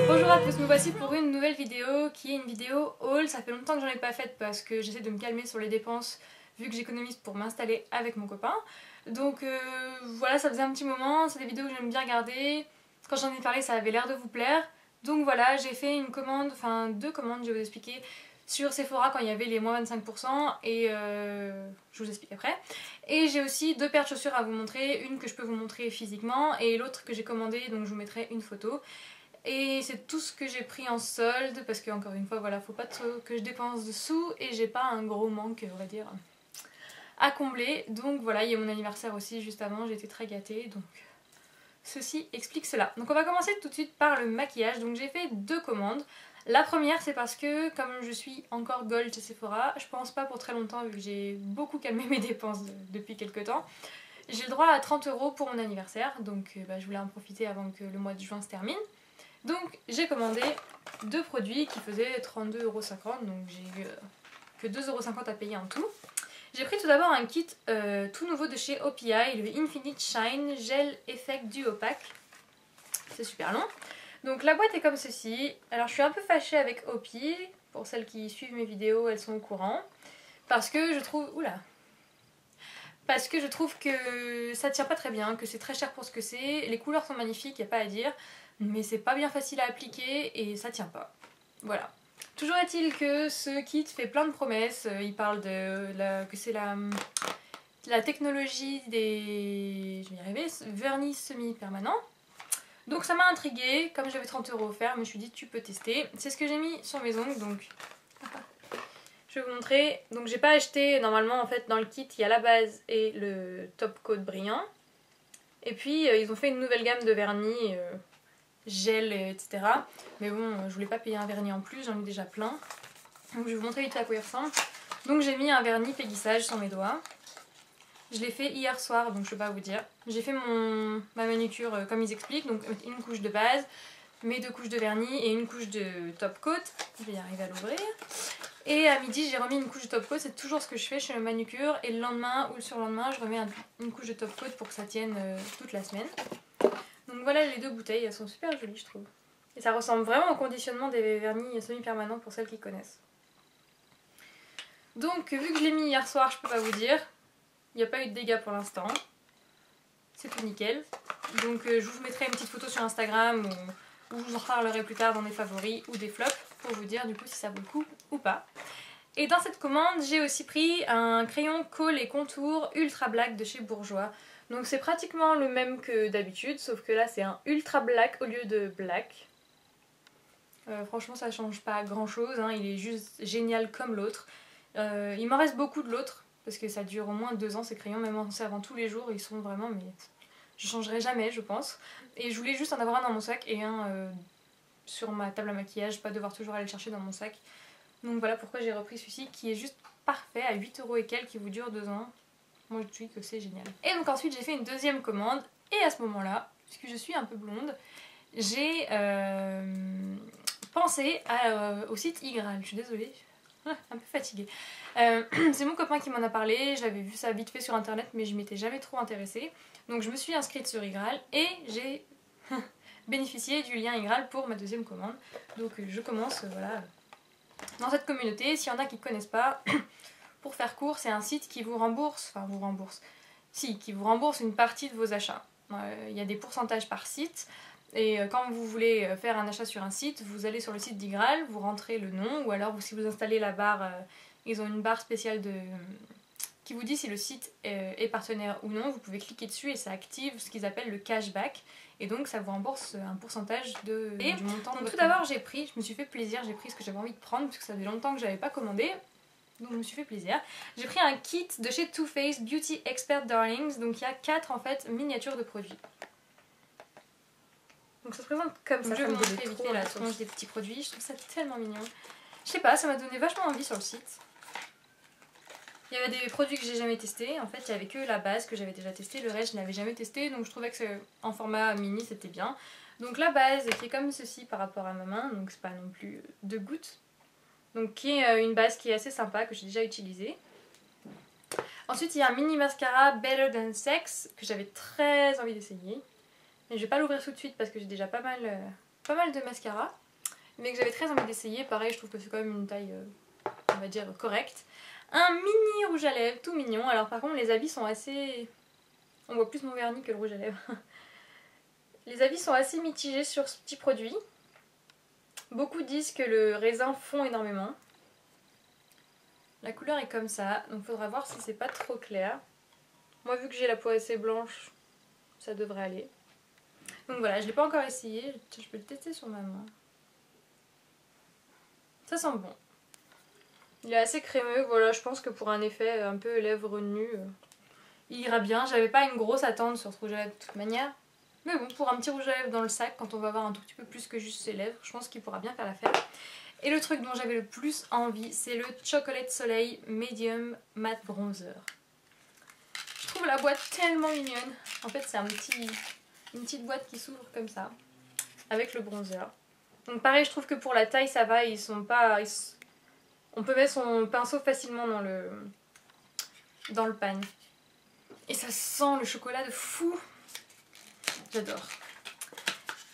Bonjour à tous, me voici pour une nouvelle vidéo qui est une vidéo haul. Ça fait longtemps que j'en ai pas faite parce que j'essaie de me calmer sur les dépenses vu que j'économise pour m'installer avec mon copain. Donc voilà, ça faisait un petit moment, c'est des vidéos que j'aime bien regarder. Quand j'en ai parlé ça avait l'air de vous plaire. Donc voilà, j'ai fait une commande, enfin 2 commandes, je vais vous expliquer, sur Sephora quand il y avait les moins 25% et je vous explique après. Et j'ai aussi 2 paires de chaussures à vous montrer, une que je peux vous montrer physiquement et l'autre que j'ai commandée, donc je vous mettrai une photo. Et c'est tout ce que j'ai pris en solde parce que encore une fois voilà, faut pas trop que je dépense de sous et j'ai pas un gros manque on va dire à combler. Donc voilà, il y a mon anniversaire aussi juste avant, j'ai été très gâtée donc ceci explique cela. Donc on va commencer tout de suite par le maquillage. Donc j'ai fait 2 commandes. La première c'est parce que comme je suis encore gold chez Sephora, je pense pas pour très longtemps vu que j'ai beaucoup calmé mes dépenses depuis quelques temps. J'ai le droit à 30 € pour mon anniversaire donc je voulais en profiter avant que le mois de juin se termine. Donc j'ai commandé 2 produits qui faisaient 32,50 €, donc j'ai eu que 2,50 € à payer en tout. J'ai pris tout d'abord un kit tout nouveau de chez OPI, le Infinite Shine Gel Effect Duo Pack. C'est super long. Donc la boîte est comme ceci. Alors je suis un peu fâchée avec OPI, pour celles qui suivent mes vidéos elles sont au courant. Parce que je trouve... Oula Parce que je trouve que ça tient pas très bien, que c'est très cher pour ce que c'est. Les couleurs sont magnifiques, y a pas à dire. Mais c'est pas bien facile à appliquer et ça tient pas. Voilà. Toujours est-il que ce kit fait plein de promesses. Il parle que c'est la technologie des... je vais y arriver, vernis semi-permanent. Donc ça m'a intriguée. Comme j'avais 30 € offerts, je me suis dit tu peux tester. C'est ce que j'ai mis sur mes ongles donc... Je vais vous montrer. Donc j'ai pas acheté, normalement en fait dans le kit il y a la base et le top coat brillant. Et puis ils ont fait une nouvelle gamme de vernis, gel, etc. Mais bon, je voulais pas payer un vernis en plus, j'en ai déjà plein. Donc je vais vous montrer vite à quoi il ressemble. Donc j'ai mis un vernis péguissage sur mes doigts. Je l'ai fait hier soir, donc je peux pas vous dire. J'ai fait ma manucure comme ils expliquent, donc une couche de base, mes 2 couches de vernis et une couche de top coat. Je vais y arriver à l'ouvrir. Et à midi j'ai remis une couche de top coat, c'est toujours ce que je fais chez le manucure. Et le lendemain ou le surlendemain je remets une couche de top coat pour que ça tienne toute la semaine. Donc voilà les 2 bouteilles, elles sont super jolies je trouve. Et ça ressemble vraiment au conditionnement des vernis semi-permanents pour celles qui connaissent. Donc vu que je l'ai mis hier soir, je peux pas vous dire. Il n'y a pas eu de dégâts pour l'instant. C'est tout nickel. Donc je vous mettrai une petite photo sur Instagram ou je vous en reparlerai plus tard dans des favoris ou des flops pour vous dire du coup si ça vaut le coup ou pas. Et dans cette commande j'ai aussi pris un crayon Kohl et Contour Ultra Black de chez Bourjois. Donc c'est pratiquement le même que d'habitude sauf que là c'est un Ultra Black au lieu de Black. Franchement ça change pas grand chose, hein. Il est juste génial comme l'autre. Il m'en reste beaucoup de l'autre parce que ça dure au moins 2 ans ces crayons, même en servant tous les jours ils sont vraiment, mais je changerai jamais je pense. Et je voulais juste en avoir un dans mon sac et un sur ma table à maquillage, pas devoir toujours aller le chercher dans mon sac. Donc voilà pourquoi j'ai repris celui-ci qui est juste parfait à 8 € et quelques, qui vous dure 2 ans. Moi je trouve que c'est génial. Et donc ensuite j'ai fait une deuxième commande et à ce moment-là, puisque je suis un peu blonde, j'ai pensé au site Igral. Je suis désolée, un peu fatiguée. C'est mon copain qui m'en a parlé, j'avais vu ça vite fait sur internet mais je m'étais jamais trop intéressée. Donc je me suis inscrite sur Igral et j'ai bénéficié du lien Igral pour ma deuxième commande. Donc je commence voilà dans cette communauté. S'il y en a qui ne connaissent pas, pour faire court, c'est un site qui vous rembourse, qui vous rembourse une partie de vos achats. Il y a des pourcentages par site. Et quand vous voulez faire un achat sur un site, vous allez sur le site d'Igral, vous rentrez le nom, ou alors si vous installez la barre, ils ont une barre spéciale qui vous dit si le site est partenaire ou non. Vous pouvez cliquer dessus et ça active ce qu'ils appellent le cashback. Et donc ça vous rembourse un pourcentage du montant. Donc tout d'abord je me suis fait plaisir, j'ai pris ce que j'avais envie de prendre parce que ça faisait longtemps que je n'avais pas commandé. Donc je me suis fait plaisir. J'ai pris un kit de chez Too Faced Beauty Expert Darlings. Donc il y a 4 en fait miniatures de produits. Donc ça se présente comme ça. Je vais vous montrer vite fait la tronche des petits produits. Je trouve ça tellement mignon. Je sais pas, ça m'a donné vachement envie sur le site. Il y avait des produits que j'ai jamais testés. En fait, il y avait que la base que j'avais déjà testé. Le reste, je n'avais jamais testé. Donc je trouvais que en format mini, c'était bien. Donc la base qui est comme ceci par rapport à ma main. Donc c'est pas non plus 2 gouttes. Donc qui est une base qui est assez sympa, que j'ai déjà utilisée. Ensuite il y a un mini mascara Better Than Sex que j'avais très envie d'essayer. Mais je vais pas l'ouvrir tout de suite parce que j'ai déjà pas mal de mascara. Mais que j'avais très envie d'essayer. Pareil, je trouve que c'est quand même une taille, on va dire, correcte. Un mini rouge à lèvres, tout mignon. Alors par contre les habits sont assez... On voit plus mon vernis que le rouge à lèvres. Les avis sont assez mitigés sur ce petit produit. Beaucoup disent que le raisin fond énormément. La couleur est comme ça, donc il faudra voir si c'est pas trop clair. Moi vu que j'ai la peau assez blanche, ça devrait aller. Donc voilà, je l'ai pas encore essayé, je peux le tester sur ma main. Ça sent bon. Il est assez crémeux, voilà, je pense que pour un effet un peu lèvres nues, il ira bien. J'avais pas une grosse attente sur ce rouge à lèvres de toute manière. Mais bon, pour un petit rouge à lèvres dans le sac, quand on va avoir un tout petit peu plus que juste ses lèvres, je pense qu'il pourra bien faire l'affaire. Et le truc dont j'avais le plus envie, c'est le Chocolate Soleil Medium Matte Bronzer. Je trouve la boîte tellement mignonne. En fait, c'est une petite boîte qui s'ouvre comme ça, avec le bronzer. Donc pareil, je trouve que pour la taille, ça va. Ils sont pas... On peut mettre son pinceau facilement dans le pan. Et ça sent le chocolat de fou. J'adore.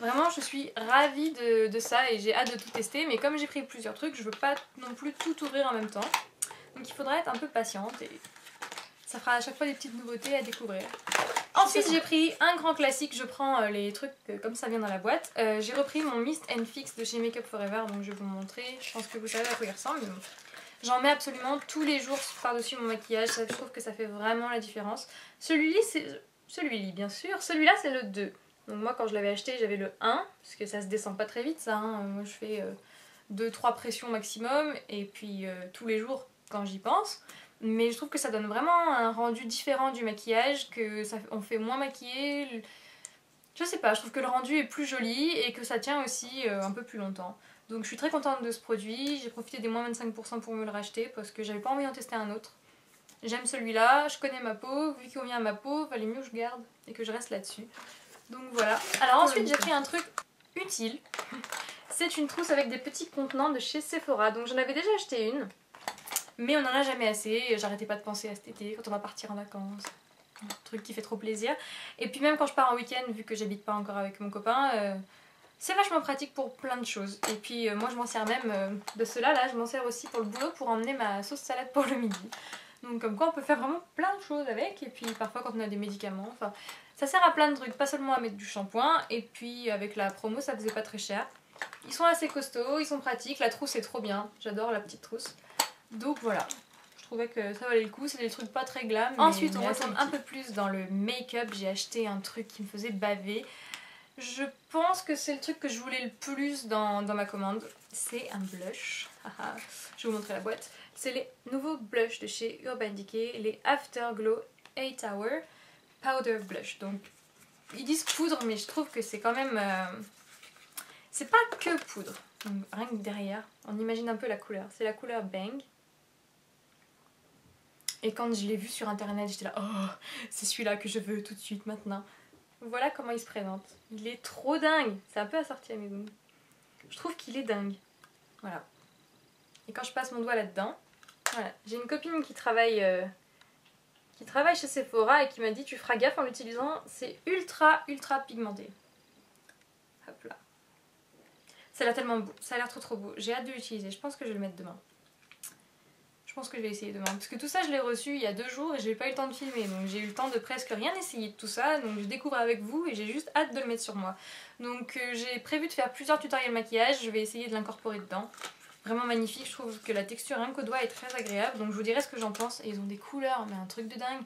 Vraiment, je suis ravie de ça et j'ai hâte de tout tester. Mais comme j'ai pris plusieurs trucs, je veux pas non plus tout ouvrir en même temps. Donc il faudra être un peu patiente et ça fera à chaque fois des petites nouveautés à découvrir. Ensuite, j'ai pris un grand classique. Je prends les trucs comme ça vient dans la boîte. J'ai repris mon Mist and Fix de chez Make Up For Ever. Donc je vais vous montrer. Je pense que vous savez à quoi il ressemble. Mais bon. J'en mets absolument tous les jours par-dessus mon maquillage. Ça, je trouve que ça fait vraiment la différence. Celui-là, bien sûr. Celui-là, c'est le 2. Donc moi, quand je l'avais acheté, j'avais le 1. Parce que ça se descend pas très vite, ça. Hein. Moi, je fais 2-3 pressions maximum. Et puis, tous les jours, quand j'y pense. Mais je trouve que ça donne vraiment un rendu différent du maquillage. On fait moins maquillé. Je sais pas, je trouve que le rendu est plus joli. Et que ça tient aussi un peu plus longtemps. Donc je suis très contente de ce produit, j'ai profité des moins 25% pour me le racheter parce que j'avais pas envie d'en tester un autre. J'aime celui-là, je connais ma peau, vu qu'il convient à ma peau, valait mieux que je garde et que je reste là-dessus. Donc voilà. Alors ensuite j'ai pris un truc utile. C'est une trousse avec des petits contenants de chez Sephora. Donc j'en avais déjà acheté une, mais on en a jamais assez. J'arrêtais pas de penser à cet été, quand on va partir en vacances. Un truc qui fait trop plaisir. Et puis même quand je pars en week-end, vu que j'habite pas encore avec mon copain... c'est vachement pratique pour plein de choses. Et puis moi je m'en sers même de cela là, je m'en sers aussi pour le boulot pour emmener ma sauce salade pour le midi. Donc comme quoi on peut faire vraiment plein de choses avec. Et puis parfois quand on a des médicaments, enfin ça sert à plein de trucs, pas seulement à mettre du shampoing. Et puis avec la promo ça faisait pas très cher. Ils sont assez costauds, ils sont pratiques, la trousse est trop bien, j'adore la petite trousse. Donc voilà, je trouvais que ça valait le coup, c'est des trucs pas très glam. Ensuite on retombe un peu plus dans le make-up, j'ai acheté un truc qui me faisait baver. Je pense que c'est le truc que je voulais le plus dans ma commande. C'est un blush. Je vais vous montrer la boîte. C'est les nouveaux blushs de chez Urban Decay, les Afterglow 8 Hour Powder Blush. Donc ils disent poudre, mais je trouve que c'est quand même... c'est pas que poudre. Donc, rien que derrière, on imagine un peu la couleur. C'est la couleur Bang. Et quand je l'ai vu sur internet, j'étais là, oh, c'est celui-là que je veux tout de suite maintenant. Voilà comment il se présente. Il est trop dingue. C'est un peu assorti à mes goûts. Je trouve qu'il est dingue. Voilà. Et quand je passe mon doigt là-dedans, voilà. J'ai une copine qui travaille chez Sephora et qui m'a dit tu feras gaffe en l'utilisant, c'est ultra pigmenté. Hop là. Ça a l'air tellement beau. Ça a l'air trop beau. J'ai hâte de l'utiliser. Je pense que je vais le mettre demain. Je pense que je vais essayer demain. Parce que tout ça, je l'ai reçu il y a 2 jours et j'ai pas eu le temps de filmer. Donc j'ai eu le temps de presque rien essayer de tout ça. Donc je découvre avec vous et j'ai juste hâte de le mettre sur moi. Donc j'ai prévu de faire plusieurs tutoriels maquillage. Je vais essayer de l'incorporer dedans. Vraiment magnifique. Je trouve que la texture rien qu'au doigt est très agréable. Donc je vous dirai ce que j'en pense. Et ils ont des couleurs, mais un truc de dingue.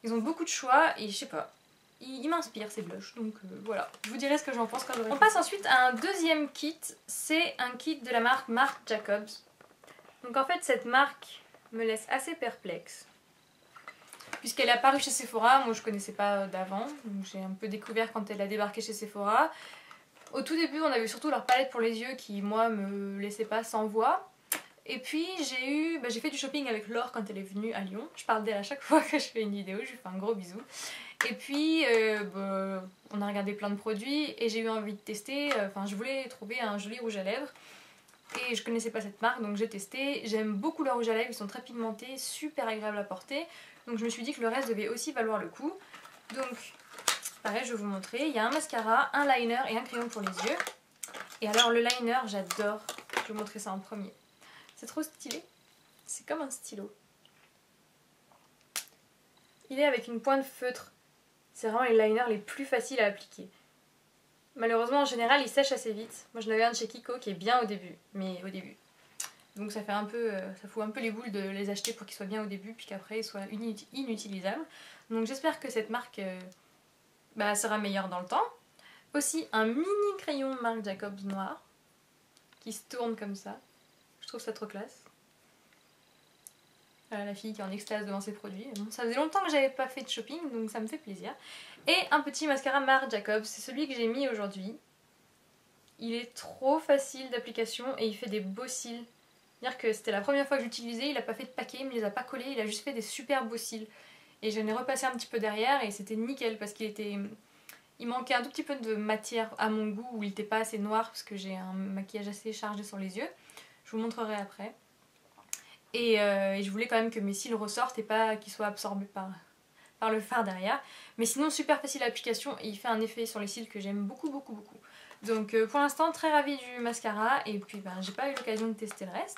Ils ont beaucoup de choix et je sais pas. Ils m'inspirent ces blushs. Donc voilà. Je vous dirai ce que j'en pense quand j'aurai. On passe ensuite à un deuxième kit. C'est un kit de la marque Marc Jacobs. Donc en fait cette marque me laisse assez perplexe. Puisqu'elle est apparue chez Sephora, moi je connaissais pas d'avant. Donc j'ai un peu découvert quand elle a débarqué chez Sephora. Au tout début on avait surtout leur palette pour les yeux qui moi me laissait pas sans voix. Et puis j'ai fait du shopping avec Laure quand elle est venue à Lyon. Je parle d'elle à chaque fois que je fais une vidéo, je lui fais un gros bisou. Et puis on a regardé plein de produits et j'ai eu envie de tester, enfin je voulais trouver un joli rouge à lèvres. Et je connaissais pas cette marque donc j'ai testé. J'aime beaucoup leurs rouges à lèvres, ils sont très pigmentés, super agréables à porter. Donc je me suis dit que le reste devait aussi valoir le coup. Donc pareil, je vais vous montrer. Il y a un mascara, un liner et un crayon pour les yeux. Et alors le liner, j'adore. Je vais vous montrer ça en premier. C'est trop stylé. C'est comme un stylo. Il est avec une pointe feutre. C'est vraiment les liners les plus faciles à appliquer. Malheureusement, en général, ils sèchent assez vite. Moi, j'en avais un de chez Kiko qui est bien au début. Mais au début. Donc ça fait un peu, ça fout un peu les boules de les acheter pour qu'ils soient bien au début, puis qu'après ils soient inutilisables. Donc j'espère que cette marque sera meilleure dans le temps. Aussi un mini crayon Marc Jacobs noir qui se tourne comme ça. Je trouve ça trop classe. Voilà la fille qui est en extase devant ses produits. Bon, ça faisait longtemps que j'avais pas fait de shopping, donc ça me fait plaisir. Et un petit mascara Marc Jacobs, c'est celui que j'ai mis aujourd'hui. Il est trop facile d'application et il fait des beaux cils. C'est-à-dire que c'était la première fois que j'utilisais, il n'a pas fait de paquet, il me les a pas collés, il a juste fait des super beaux cils. Et j'en ai repassé un petit peu derrière et c'était nickel parce il manquait un tout petit peu de matière à mon goût, où il n'était pas assez noir parce que j'ai un maquillage assez chargé sur les yeux. Je vous montrerai après. Et je voulais quand même que mes cils ressortent et pas qu'ils soient absorbés par le fard derrière. Mais sinon super facile d'application et il fait un effet sur les cils que j'aime beaucoup. Donc pour l'instant très ravie du mascara et puis j'ai pas eu l'occasion de tester le reste.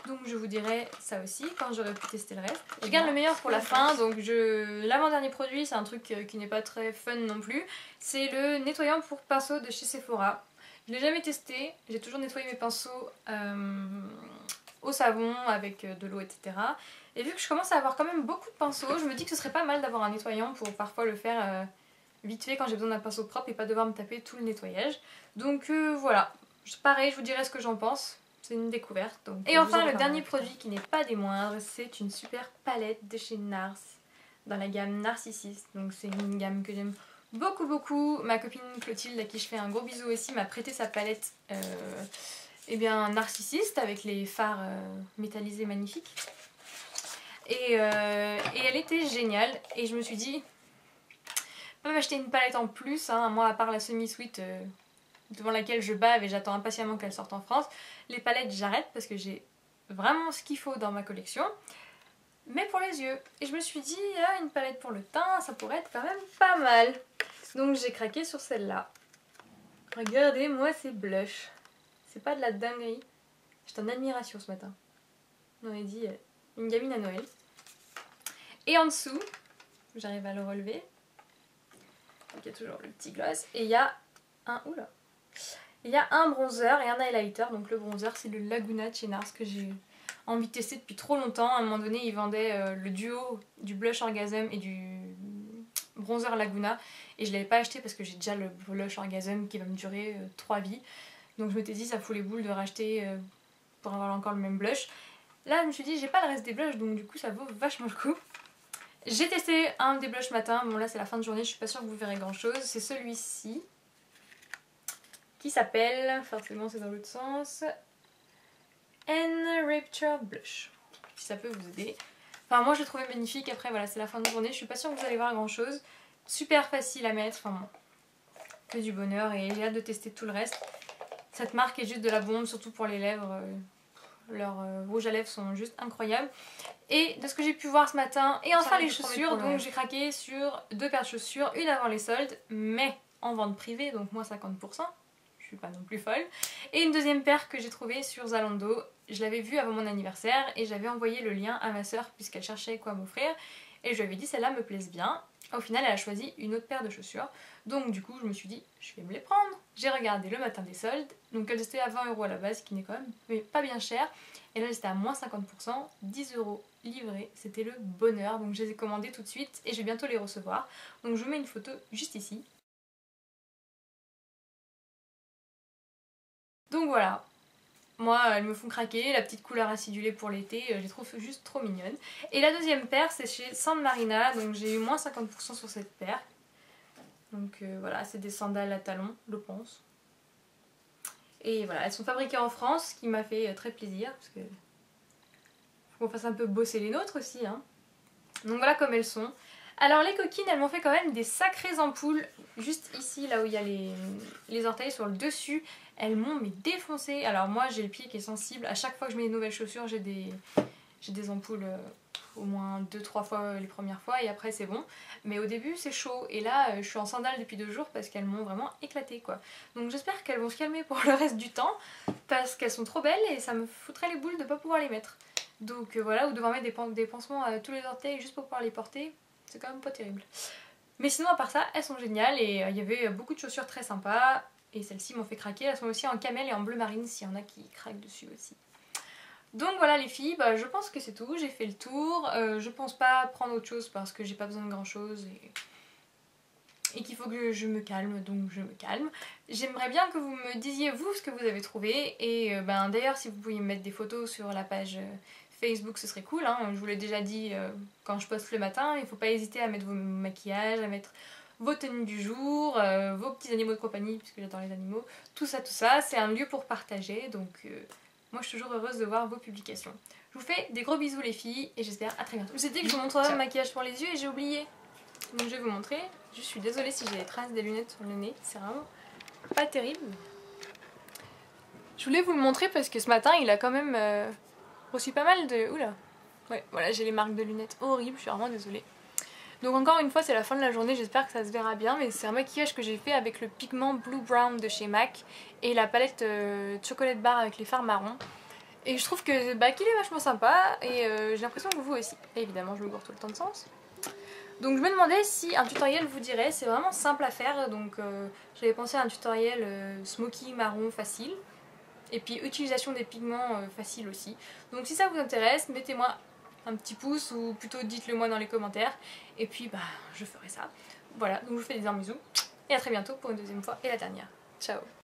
Donc je vous dirai ça aussi quand j'aurai pu tester le reste. Je garde le meilleur pour la fin, donc l'avant-dernier produit c'est un truc qui n'est pas très fun non plus. C'est le nettoyant pour pinceau de chez Sephora. Je l'ai jamais testé, j'ai toujours nettoyé mes pinceaux au savon avec de l'eau etc. Et vu que je commence à avoir quand même beaucoup de pinceaux, je me dis que ce serait pas mal d'avoir un nettoyant pour parfois le faire vite fait quand j'ai besoin d'un pinceau propre et pas devoir me taper tout le nettoyage. Donc voilà, pareil je vous dirai ce que j'en pense. C'est une découverte. Donc et enfin le dernier produit qui n'est pas des moindres, c'est une super palette de chez NARS dans la gamme Narcissus. Donc c'est une gamme que j'aime beaucoup. Ma copine Clotilde à qui je fais un gros bisou aussi m'a prêté sa palette Narcissiste avec les fards métallisés magnifiques. Et elle était géniale et je me suis dit je peux m'acheter une palette en plus, hein, moi à part la semi-sweet devant laquelle je bave et j'attends impatiemment qu'elle sorte en France. Les palettes j'arrête parce que j'ai vraiment ce qu'il faut dans ma collection. Mais pour les yeux. Et je me suis dit, une palette pour le teint, ça pourrait être quand même pas mal. Donc j'ai craqué sur celle-là. Regardez-moi ces blushs. C'est pas de la dinguerie. J'étais en admiration ce matin. On aurait dit une gamine à Noël. Et en dessous, j'arrive à le relever. Donc il y a toujours le petit gloss. Et il y a un bronzer et un highlighter. Donc le bronzer c'est le Laguna de chez NARS que j'ai envie de tester depuis trop longtemps. À un moment donné ils vendaient le duo du blush Orgasm et du bronzer Laguna. Et je l'avais pas acheté parce que j'ai déjà le blush Orgasm qui va me durer 3 vies. Donc je m'étais dit ça fout les boules de racheter pour avoir encore le même blush. Là je me suis dit j'ai pas le reste des blushs donc du coup ça vaut vachement le coup. J'ai testé un des blushs matin, bon là c'est la fin de journée, je suis pas sûre que vous verrez grand chose. C'est celui-ci qui s'appelle, forcément c'est dans l'autre sens, Enrapture Blush. Si ça peut vous aider. Enfin moi je l'ai trouvé magnifique, après voilà c'est la fin de journée, je suis pas sûre que vous allez voir grand chose. Super facile à mettre, enfin bon, que du bonheur et j'ai hâte de tester tout le reste. Cette marque est juste de la bombe, surtout pour les lèvres. Leurs rouges à lèvres sont juste incroyables. Et de ce que j'ai pu voir ce matin, et enfin les chaussures, donc j'ai craqué sur 2 paires de chaussures, une avant les soldes, mais en vente privée, donc moins 50%. Je suis pas non plus folle. Et une deuxième paire que j'ai trouvée sur Zalando. Je l'avais vue avant mon anniversaire et j'avais envoyé le lien à ma soeur puisqu'elle cherchait quoi m'offrir. Et je lui avais dit celle-là me plaise bien. Au final elle a choisi une autre paire de chaussures. Donc du coup je me suis dit je vais me les prendre. J'ai regardé le matin des soldes. Donc elles étaient à 20 € à la base, ce qui n'est quand même pas bien cher. Et là j'étais à moins 50%, 10 € livrés. C'était le bonheur. Donc je les ai commandées tout de suite et je vais bientôt les recevoir. Donc je vous mets une photo juste ici. Donc voilà, moi elles me font craquer, la petite couleur acidulée pour l'été, je les trouve juste trop mignonnes. Et la deuxième paire c'est chez San Marina, donc j'ai eu moins 50% sur cette paire. Donc voilà, c'est des sandales à talons, je pense. Et voilà, elles sont fabriquées en France, ce qui m'a fait très plaisir, parce que faut qu'on fasse un peu bosser les nôtres aussi, hein. Donc voilà comme elles sont. Alors les coquines, elles m'ont fait quand même des sacrées ampoules, juste ici, là où il y a les orteils sur le dessus. Elles m'ont défoncé. Alors moi j'ai le pied qui est sensible, à chaque fois que je mets des nouvelles chaussures j'ai des ampoules au moins 2-3 fois les premières fois et après c'est bon. Mais au début c'est chaud et là je suis en sandales depuis 2 jours parce qu'elles m'ont vraiment éclaté quoi. Donc j'espère qu'elles vont se calmer pour le reste du temps parce qu'elles sont trop belles et ça me foutrait les boules de pas pouvoir les mettre. Donc voilà, ou devoir mettre des pansements à tous les orteils juste pour pouvoir les porter, c'est quand même pas terrible. Mais sinon à part ça, elles sont géniales et il y avait beaucoup de chaussures très sympas et celles-ci m'ont fait craquer. Elles sont aussi en camel et en bleu marine s'il y en a qui craquent dessus aussi. Donc voilà les filles, bah, je pense que c'est tout, j'ai fait le tour. Je pense pas prendre autre chose parce que j'ai pas besoin de grand chose et qu'il faut que je me calme, donc je me calme. J'aimerais bien que vous me disiez vous ce que vous avez trouvé et ben, d'ailleurs si vous pouviez me mettre des photos sur la page Facebook ce serait cool, hein. Je vous l'ai déjà dit quand je poste le matin, il faut pas hésiter à mettre vos maquillages, à mettre vos tenues du jour, vos petits animaux de compagnie puisque j'adore les animaux, tout ça, c'est un lieu pour partager donc moi je suis toujours heureuse de voir vos publications. Je vous fais des gros bisous les filles et j'espère à très bientôt. Je vous ai dit que je vous montrerai mon maquillage pour les yeux et j'ai oublié. Donc je vais vous montrer. Je suis désolée si j'ai des traces des lunettes sur le nez, c'est vraiment pas terrible. Je voulais vous le montrer parce que ce matin il a quand même reçu pas mal de... Oula. Ouais, voilà, j'ai les marques de lunettes horribles, je suis vraiment désolée. Donc encore une fois c'est la fin de la journée, j'espère que ça se verra bien, mais c'est un maquillage que j'ai fait avec le pigment Blue Brown de chez MAC et la palette Chocolate Bar avec les fards marrons. Et je trouve que bah, qu'il est vachement sympa et j'ai l'impression que vous aussi. Et évidemment je me gourre tout le temps de sens. Donc je me demandais si un tutoriel vous dirait, c'est vraiment simple à faire, donc j'avais pensé à un tutoriel smoky marron facile. Et puis utilisation des pigments facile aussi. Donc si ça vous intéresse, mettez-moi un petit pouce ou plutôt dites-le moi dans les commentaires. Et puis bah je ferai ça. Voilà, donc je vous fais des énormes bisous. Et à très bientôt pour une deuxième fois et la dernière. Ciao.